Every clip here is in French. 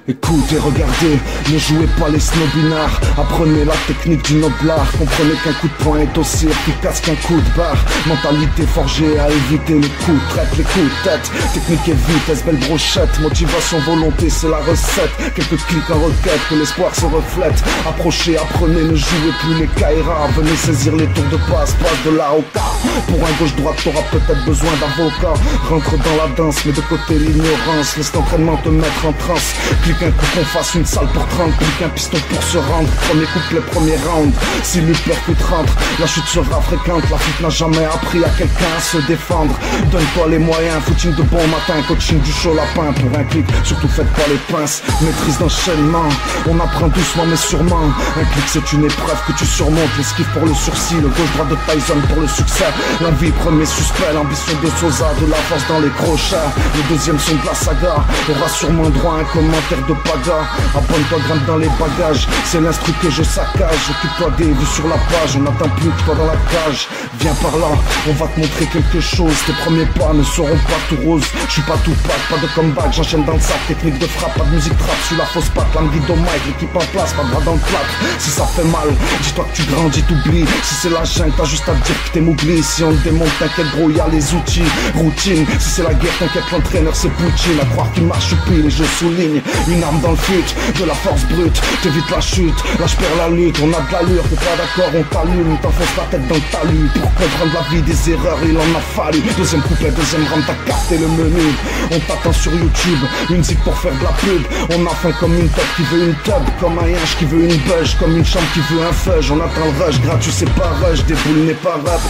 Écoutez, regardez, ne jouez pas les snobinards. Apprenez la technique du noblard. Comprenez qu'un coup de poing est aussi efficace qu'un coup de barre. Mentalité forgée à éviter les coups de traite, les coups de tête. Technique et vitesse, belle brochette. Motivation, volonté, c'est la recette. Quelques clics en requête, que l'espoir se reflète. Approchez, apprenez, ne jouez plus les Kaira. Venez saisir les tours de passe-passe de la Oka. Pour un gauche-droite, t'auras peut-être besoin d'avocat. Rentre dans la danse, mais de côté l'ignorance. Laisse l'entraînement te mettre en transe. Clique un coup qu'on fasse une salle pour 30. Clique un piston pour se rendre. Premier couplet, premier round. Si l'uppercut rentre, la chute sera fréquente. La flûte n'a jamais appris à quelqu'un à se défendre. Donne-toi les moyens, footing de bon matin. Coaching du chaud lapin pour un clic. Surtout faites pas les pinces, maîtrise d'enchaînement. On apprend doucement mais sûrement. Un clic c'est une épreuve que tu surmontes. L'esquive pour le sursis, le gauche-droit de Tyson pour le succès. L'envie premier suspect, l'ambition de Sosa. De la force dans les crochets. Le deuxième son de la saga aura sûrement droit à un commentaire de paga. Abonne-toi, grimpe dans les bagages. C'est l'instru que je saccage. Occupe-toi des vues sur la page. On n'attend plus que toi dans la cage. Viens par là, on va te montrer quelque chose. Tes premiers pas ne seront pas tout roses. Je suis pas tout pack, pas de comeback. J'enchaîne dans le sac, technique de frappe. Pas de musique trap, sur la fausse patte. Langue guide au mic, l'équipe en place. Pas de bras dans le plâtre. Si ça fait mal, dis-toi que tu grandis, t'oublies. Si c'est la jungle, t'as juste à te dire que t'es m'oublie. Si on te démonte, t'inquiète gros, y'a les outils. Routine, si c'est la guerre, t'inquiète l'entraîneur c'est Poutine. À croire qu'il marche pile et je souligne. Une arme dans le fut, de la force brute. T'évites la chute, là je perds la lutte. On a de l'allure, t'es pas d'accord, on t'allume. T'enfonces la tête dans le talus. Pour comprendre la vie des erreurs, il en a fallu. Deuxième couplet, deuxième rame, t'as capté le menu. On t'attend sur YouTube, une zig pour faire de la pub. On a faim comme une top qui veut une tub. Comme un yinche qui veut une budge. Comme une chambre qui veut un fudge. On attend le rush, gratuit c'est pas rush. Déboule n'est pas rap,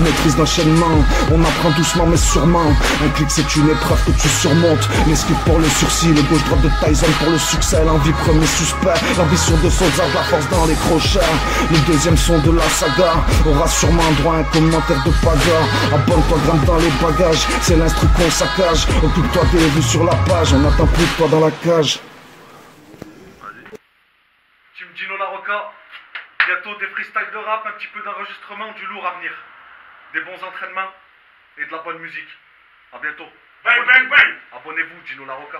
maîtrise d'enchaînement. On apprend doucement mais sûrement. Un clic c'est une épreuve que tu surmontes. L'esquive pour le sursis, le gauche-droite de Tyson pour le succès. L'envie premier suspect, l'ambition de Sosa, la force dans les crochets. Le deuxième son de la saga aura sûrement droit à un commentaire de paga. Abonne-toi, grimpe dans les bagages. C'est l'instru qu'on saccage. Occupe-toi des vues sur la page. On n'attend plus que toi dans la cage. Team Dino La Rocca, bientôt des freestyles de rap, un petit peu d'enregistrement, du lourd à venir. Des bons entraînements et de la bonne musique. A bientôt. Bang, bang, bang. Abonnez-vous, Dino La Rocca.